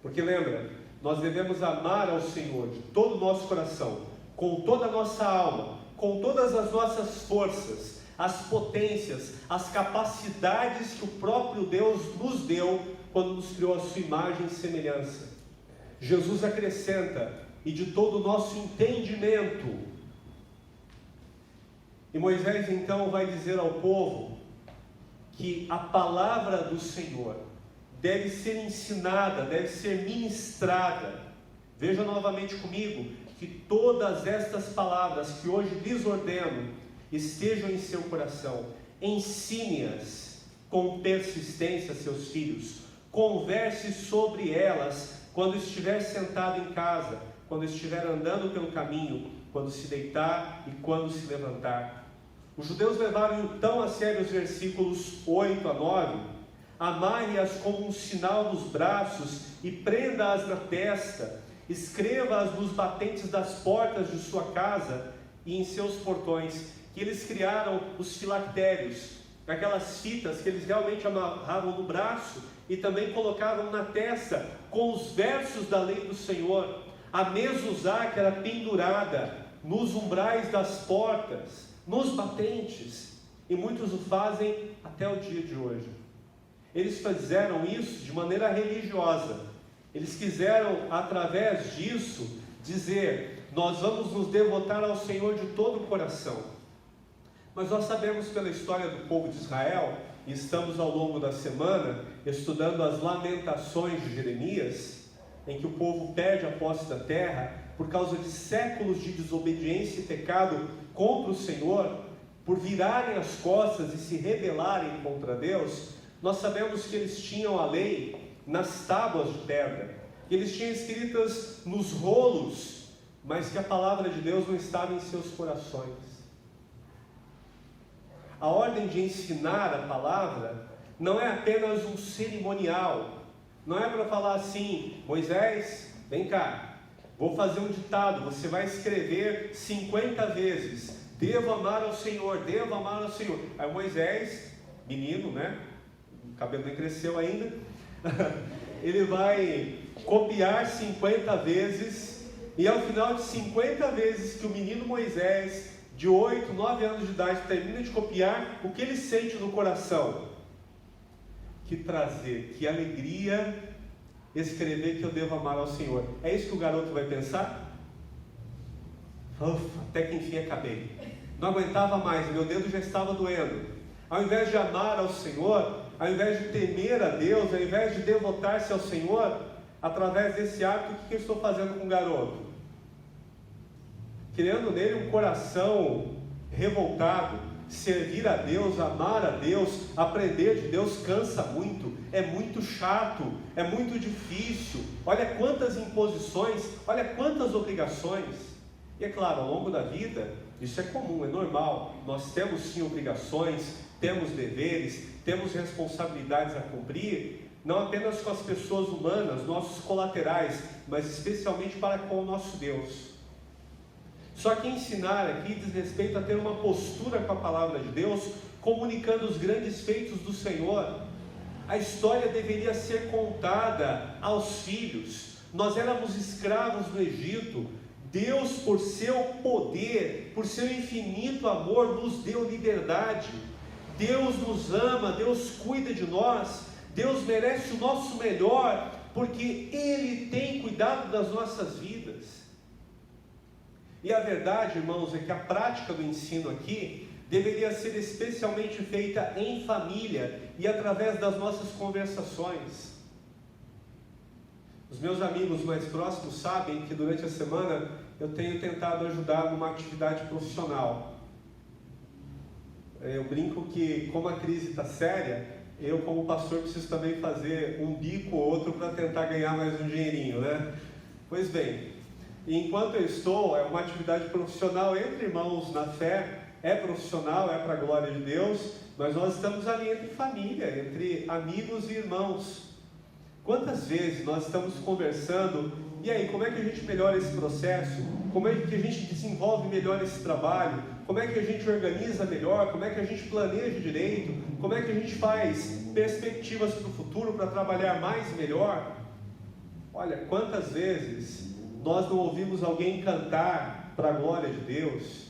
Porque lembra, nós devemos amar ao Senhor de todo o nosso coração, com toda a nossa alma, com todas as nossas forças, as potências, as capacidades que o próprio Deus nos deu quando nos criou a sua imagem e semelhança. Jesus acrescenta, e de todo o nosso entendimento. E Moisés então vai dizer ao povo que a palavra do Senhor deve ser ensinada, deve ser ministrada. Veja novamente comigo, que todas estas palavras que hoje lhes ordeno estejam em seu coração. Ensine-as com persistência a seus filhos. Converse sobre elas quando estiver sentado em casa, quando estiver andando pelo caminho, quando se deitar e quando se levantar. Os judeus levaram então a sério os versículos 8 a 9. Amarre-as como um sinal nos braços e prenda-as na testa. Escreva-as nos batentes das portas de sua casa e em seus portões. Que eles criaram os filactérios, aquelas fitas que eles realmente amarravam no braço e também colocavam na testa com os versos da lei do Senhor. A mezuzá, que era pendurada nos umbrais das portas, nos batentes, e muitos o fazem até o dia de hoje. Eles fizeram isso de maneira religiosa. Eles quiseram, através disso, dizer: nós vamos nos devotar ao Senhor de todo o coração. Mas nós sabemos pela história do povo de Israel, e estamos ao longo da semana estudando as lamentações de Jeremias, em que o povo perde a posse da terra por causa de séculos de desobediência e pecado contra o Senhor, por virarem as costas e se rebelarem contra Deus. Nós sabemos que eles tinham a lei nas tábuas de pedra, que eles tinham escritas nos rolos, mas que a palavra de Deus não estava em seus corações. A ordem de ensinar a palavra não é apenas um cerimonial, não é para falar assim: Moisés, vem cá, vou fazer um ditado, você vai escrever 50 vezes, devo amar ao Senhor, devo amar ao Senhor. Aí Moisés, menino, né, o cabelo nem cresceu ainda, ele vai copiar 50 vezes, e ao final de 50 vezes que o menino Moisés, de 8, 9 anos de idade, termina de copiar, o que ele sente no coração? Que prazer, que alegria escrever que eu devo amar ao Senhor. É isso que o garoto vai pensar? Até que enfim acabei. Não aguentava mais, meu dedo já estava doendo. Ao invés de amar ao Senhor, ao invés de temer a Deus, ao invés de devotar-se ao Senhor, Através desse hábito, o que eu estou fazendo com o garoto? Criando nele um coração revoltado. Servir a Deus, amar a Deus, aprender de Deus cansa muito, é muito chato, é muito difícil. Olha quantas imposições, olha quantas obrigações. E é claro, ao longo da vida, isso é comum, é normal. Nós temos sim obrigações, temos deveres, temos responsabilidades a cumprir, não apenas com as pessoas humanas, nossos colaterais, mas especialmente para com o nosso Deus. Só que ensinar aqui diz respeito a ter uma postura com a palavra de Deus, comunicando os grandes feitos do Senhor. A história deveria ser contada aos filhos. Nós éramos escravos no Egito. Deus, por seu poder, por seu infinito amor, nos deu liberdade. Deus nos ama, Deus cuida de nós, Deus merece o nosso melhor, porque Ele tem cuidado das nossas vidas. E a verdade, irmãos, é que a prática do ensino aqui deveria ser especialmente feita em família e através das nossas conversações. Os meus amigos mais próximos sabem que durante a semana eu tenho tentado ajudar numa atividade profissional. Eu brinco que, como a crise está séria, eu como pastor preciso também fazer um bico ou outro para tentar ganhar mais um dinheirinho, né? Pois bem, enquanto eu estou, é uma atividade profissional entre irmãos na fé, é profissional, é para a glória de Deus, mas nós estamos ali entre família, entre amigos e irmãos. Quantas vezes nós estamos conversando, e aí, como é que a gente melhora esse processo? Como é que a gente desenvolve melhor esse trabalho? Como é que a gente organiza melhor? Como é que a gente planeja direito? Como é que a gente faz perspectivas para o futuro para trabalhar mais e melhor? Olha, quantas vezes nós não ouvimos alguém cantar para a glória de Deus?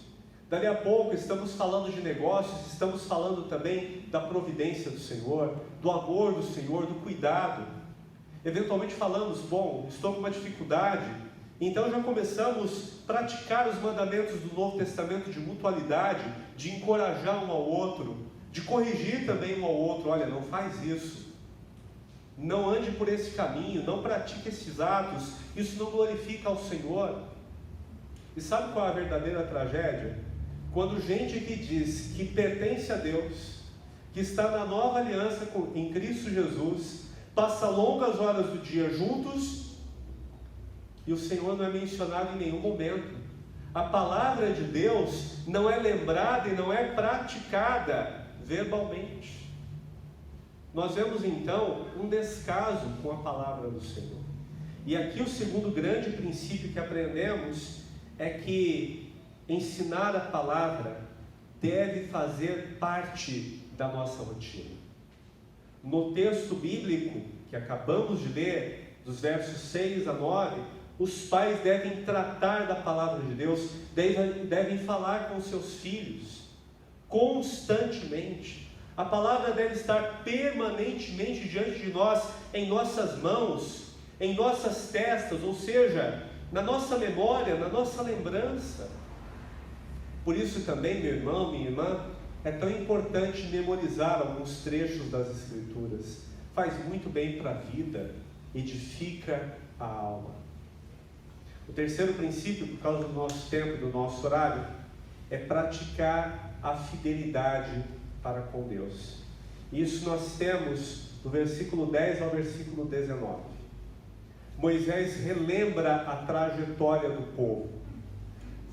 Dali a pouco estamos falando de negócios, estamos falando também da providência do Senhor, do amor do Senhor, do cuidado. Eventualmente falamos, bom, estou com uma dificuldade, então já começamos a praticar os mandamentos do Novo Testamento de mutualidade, de encorajar um ao outro, de corrigir também um ao outro. Olha, não faz isso, não ande por esse caminho, não pratique esses atos, isso não glorifica ao Senhor. E sabe qual é a verdadeira tragédia? Quando gente que diz que pertence a Deus, que está na nova aliança em Cristo Jesus, passa longas horas do dia juntos e o Senhor não é mencionado em nenhum momento. A palavra de Deus não é lembrada e não é praticada verbalmente. Nós vemos então um descaso com a palavra do Senhor. E aqui o segundo grande princípio que aprendemos é que ensinar a palavra deve fazer parte da nossa rotina. No texto bíblico que acabamos de ler, dos versos 6 a 9, os pais devem tratar da palavra de Deus, devem falar com seus filhos constantemente. A palavra deve estar permanentemente diante de nós, em nossas mãos, em nossas testas, ou seja, na nossa memória, na nossa lembrança. Por isso também, meu irmão, minha irmã, é tão importante memorizar alguns trechos das Escrituras. Faz muito bem para a vida, edifica a alma. O terceiro princípio, por causa do nosso tempo e do nosso horário, é praticar a fidelidade para com Deus. Isso nós temos do versículo 10 ao versículo 19. Moisés relembra a trajetória do povo.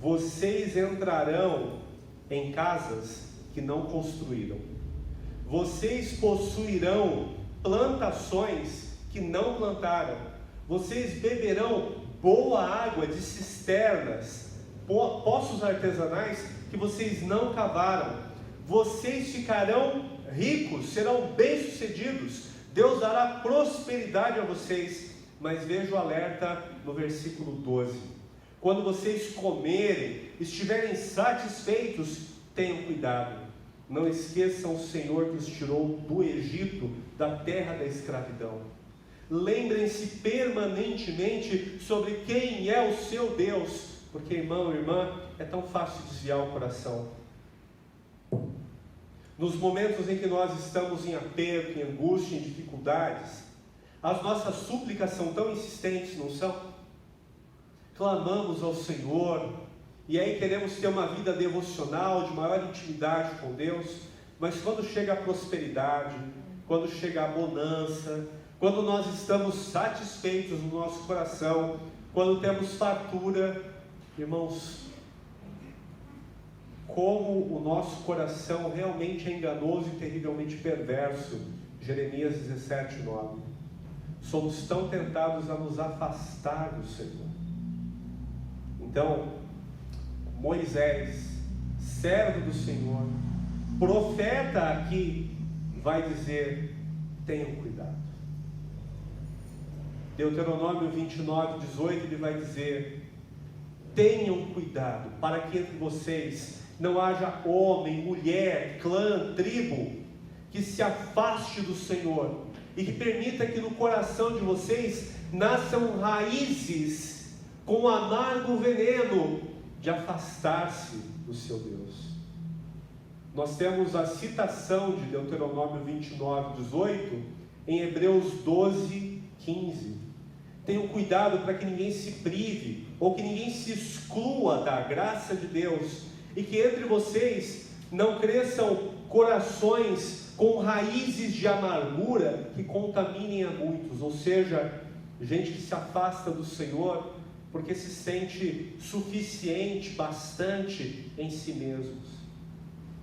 Vocês entrarão em casas que não construíram. Vocês possuirão plantações que não plantaram. Vocês beberão boa água de cisternas, poços artesanais que vocês não cavaram. Vocês ficarão ricos, serão bem-sucedidos. Deus dará prosperidade a vocês. Mas veja o alerta no versículo 12. Quando vocês comerem, estiverem satisfeitos, tenham cuidado. Não esqueçam o Senhor que os tirou do Egito, da terra da escravidão. Lembrem-se permanentemente sobre quem é o seu Deus, porque, irmão e irmã, é tão fácil desviar o coração. Nos momentos em que nós estamos em aperto, em angústia, em dificuldades, As nossas súplicas são tão insistentes, não são? Clamamos ao Senhor, e aí queremos ter uma vida devocional, de maior intimidade com Deus, mas quando chega a prosperidade, quando chega a bonança, quando nós estamos satisfeitos no nosso coração, quando temos fartura, irmãos, como o nosso coração realmente é enganoso e terrivelmente perverso. Jeremias 17:9. Somos tão tentados a nos afastar do Senhor. Então, Moisés, servo do Senhor, profeta aqui, vai dizer: tenham cuidado. Deuteronômio 29:18, ele vai dizer: tenham cuidado, para que entre vocês não haja homem, mulher, clã, tribo, que se afaste do Senhor, e que permita que no coração de vocês nasçam raízes com amargo veneno de afastar-se do seu Deus. Nós temos a citação de Deuteronômio 29:18 em Hebreus 12:15. Tenham cuidado para que ninguém se prive, ou que ninguém se exclua da graça de Deus, e que entre vocês não cresçam corações com raízes de amargura que contaminem a muitos, ou seja, gente que se afasta do Senhor porque se sente suficiente, bastante em si mesmos.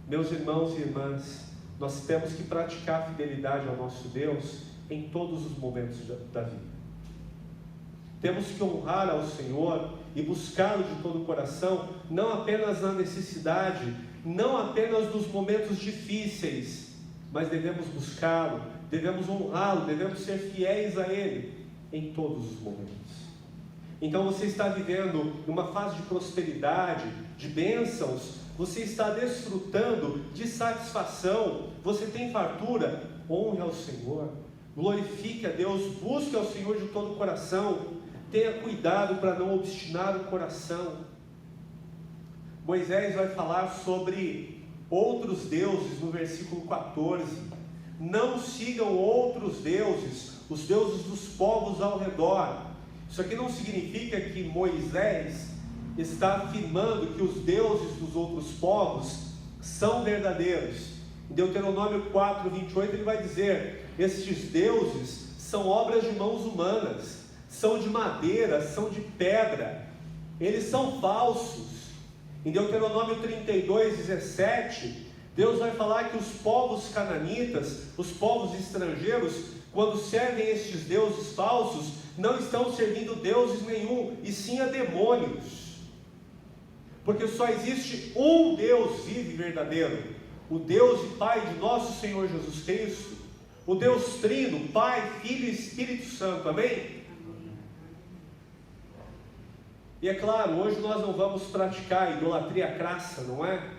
Meus irmãos e irmãs, nós temos que praticar a fidelidade ao nosso Deus em todos os momentos da vida. Temos que honrar ao Senhor e buscá-lo de todo o coração, não apenas na necessidade, não apenas nos momentos difíceis, mas devemos buscá-lo, devemos honrá-lo, devemos ser fiéis a Ele em todos os momentos. Então você está vivendo uma fase de prosperidade, de bênçãos, você está desfrutando de satisfação, você tem fartura, honre ao Senhor, glorifique a Deus, busque ao Senhor de todo o coração, tenha cuidado para não obstinar o coração. Moisés vai falar sobre outros deuses no versículo 14. Não sigam outros deuses, os deuses dos povos ao redor. Isso aqui não significa que Moisés está afirmando que os deuses dos outros povos são verdadeiros. Em Deuteronômio 4:28 ele vai dizer: estes deuses são obras de mãos humanas, são de madeira, são de pedra, eles são falsos. Em Deuteronômio 32:17, Deus vai falar que os povos cananitas, os povos estrangeiros, quando servem estes deuses falsos, não estão servindo deuses nenhum, e sim a demônios, porque só existe um Deus vivo e verdadeiro, o Deus e Pai de nosso Senhor Jesus Cristo, o Deus Trino, Pai, Filho e Espírito Santo, amém? E é claro, hoje nós não vamos praticar a idolatria crassa, não é?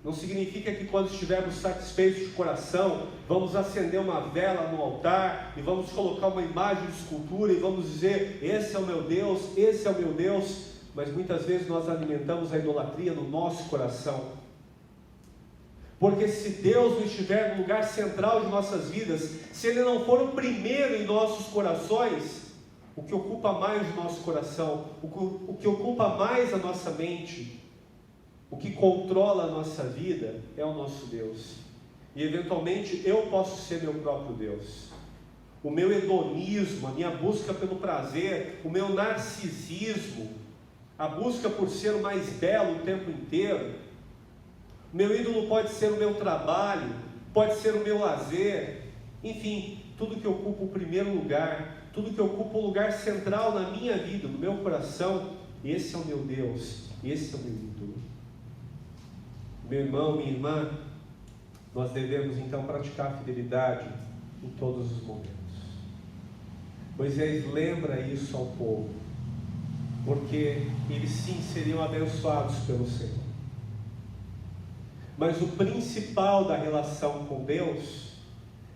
Não significa que quando estivermos satisfeitos de coração, vamos acender uma vela no altar, e vamos colocar uma imagem de escultura, e vamos dizer: esse é o meu Deus, esse é o meu Deus. Mas muitas vezes nós alimentamos a idolatria no nosso coração, porque se Deus não estiver no lugar central de nossas vidas, se Ele não for o primeiro em nossos corações, o que ocupa mais o nosso coração, o que ocupa mais a nossa mente, o que controla a nossa vida é o nosso Deus. E eventualmente eu posso ser meu próprio Deus. O meu hedonismo, a minha busca pelo prazer, o meu narcisismo, a busca por ser o mais belo o tempo inteiro. Meu ídolo pode ser o meu trabalho, pode ser o meu lazer, enfim, tudo que ocupa o primeiro lugar, tudo que ocupa o lugar central na minha vida, no meu coração, esse é o meu Deus, esse é o meu ídolo. Meu irmão, minha irmã, nós devemos então praticar a fidelidade em todos os momentos. Moisés lembra isso ao povo, porque eles sim seriam abençoados pelo Senhor. Mas o principal da relação com Deus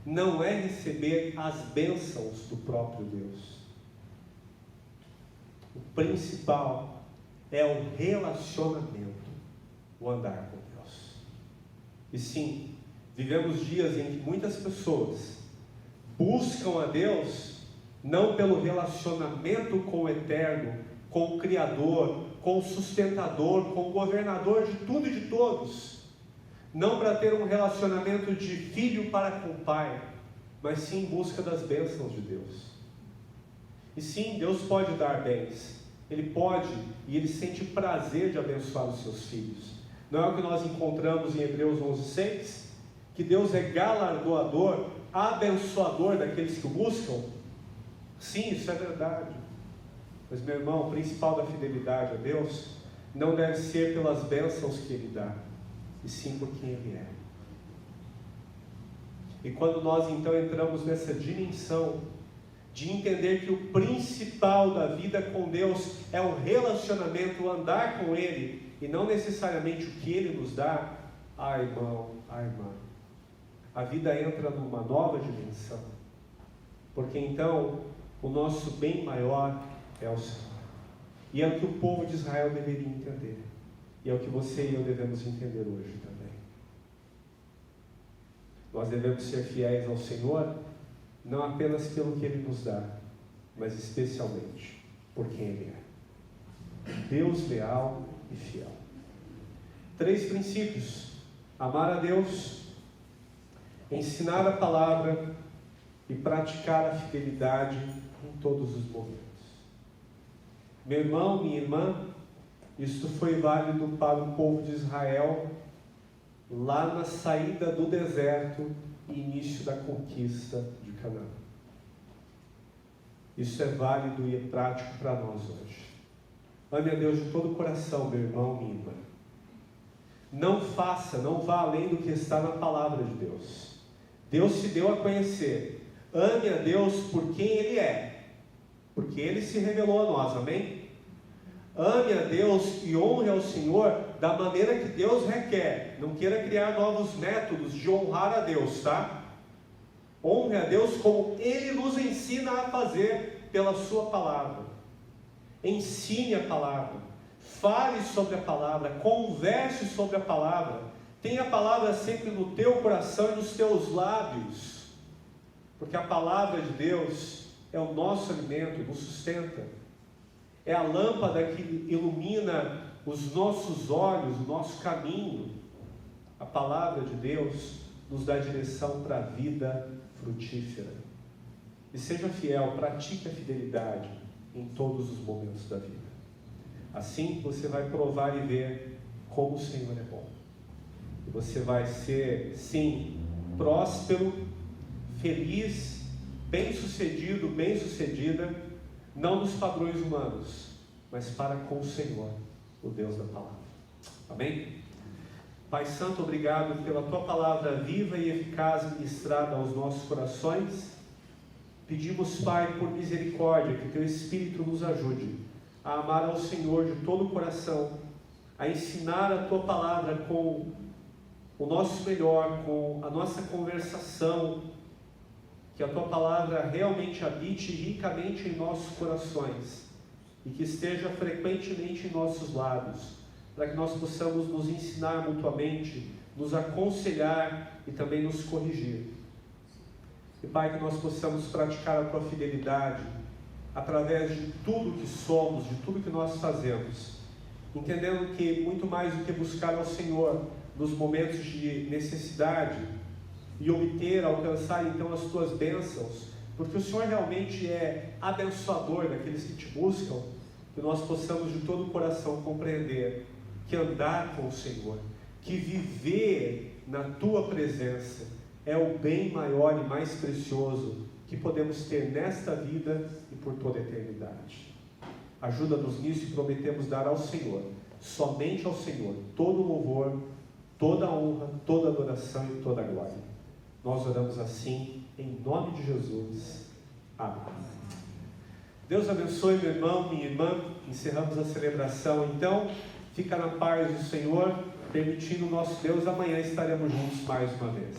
não é receber as bênçãos do próprio Deus. O principal é o relacionamento, o andar com Deus. E sim, vivemos dias em que muitas pessoas buscam a Deus não pelo relacionamento com o Eterno, com o Criador, com o sustentador, com o governador de tudo e de todos, não para ter um relacionamento de filho para com o Pai, mas sim em busca das bênçãos de Deus. E sim, Deus pode dar bens, Ele pode e Ele sente prazer de abençoar os seus filhos. Não é o que nós encontramos em Hebreus 11:6? Que Deus é galardoador, abençoador daqueles que o buscam? Sim, isso é verdade. Mas, meu irmão, o principal da fidelidade a Deus não deve ser pelas bênçãos que Ele dá, e sim por quem Ele é. E quando nós então entramos nessa dimensão de entender que o principal da vida com Deus é o relacionamento, o andar com Ele, e não necessariamente o que Ele nos dá, irmão, irmã, a vida entra numa nova dimensão, porque então o nosso bem maior é o Senhor, e é o que o povo de Israel deveria entender, e é o que você e eu devemos entender hoje também. Nós devemos ser fiéis ao Senhor, não apenas pelo que Ele nos dá, mas especialmente por quem Ele é. Deus leal e fiel. 3 princípios: amar a Deus, ensinar a palavra e praticar a fidelidade em todos os momentos. Meu irmão, minha irmã, isto foi válido para o povo de Israel lá na saída do deserto e início da conquista de Canaã. Isso é válido e é prático para nós hoje. Ame a Deus de todo o coração, meu irmão, minha irmã. Não vá além do que está na palavra de Deus. Deus se deu a conhecer. Ame a Deus por quem Ele é, porque Ele se revelou a nós, amém? Ame a Deus e honre ao Senhor da maneira que Deus requer. Não queira criar novos métodos de honrar a Deus, tá? Honre a Deus como Ele nos ensina a fazer pela sua palavra. Ensine a palavra, fale sobre a palavra, converse sobre a palavra. Tenha a palavra sempre no teu coração e nos teus lábios, porque a palavra de Deus é o nosso alimento, nos sustenta. É a lâmpada que ilumina os nossos olhos, o nosso caminho. A palavra de Deus nos dá direção para a vida frutífera. E seja fiel, pratique a fidelidade em todos os momentos da vida. Assim você vai provar e ver como o Senhor é bom. E você vai ser, sim, próspero, feliz, bem-sucedido, bem-sucedida, não nos padrões humanos, mas para com o Senhor, o Deus da palavra. Amém? Pai Santo, obrigado pela Tua palavra viva e eficaz ministrada aos nossos corações. Pedimos, Pai, por misericórdia, que Teu Espírito nos ajude a amar ao Senhor de todo o coração, a ensinar a Tua palavra com o nosso melhor, com a nossa conversação, que a Tua palavra realmente habite ricamente em nossos corações e que esteja frequentemente em nossos lábios, para que nós possamos nos ensinar mutuamente, nos aconselhar e também nos corrigir. E Pai, que nós possamos praticar a Tua fidelidade através de tudo que somos, de tudo que nós fazemos, entendendo que muito mais do que buscar ao Senhor nos momentos de necessidade e obter, alcançar então as Tuas bênçãos, porque o Senhor realmente é abençoador daqueles que Te buscam, que nós possamos de todo o coração compreender que andar com o Senhor, que viver na Tua presença é o bem maior e mais precioso que podemos ter nesta vida e por toda a eternidade. Ajuda-nos nisso e prometemos dar ao Senhor, somente ao Senhor, todo o louvor, toda a honra, toda a adoração e toda a glória. Nós oramos assim, em nome de Jesus. Amém. Deus abençoe, meu irmão, minha irmã. Encerramos a celebração, então. Fica na paz do Senhor. Permitindo o nosso Deus, amanhã estaremos juntos mais uma vez.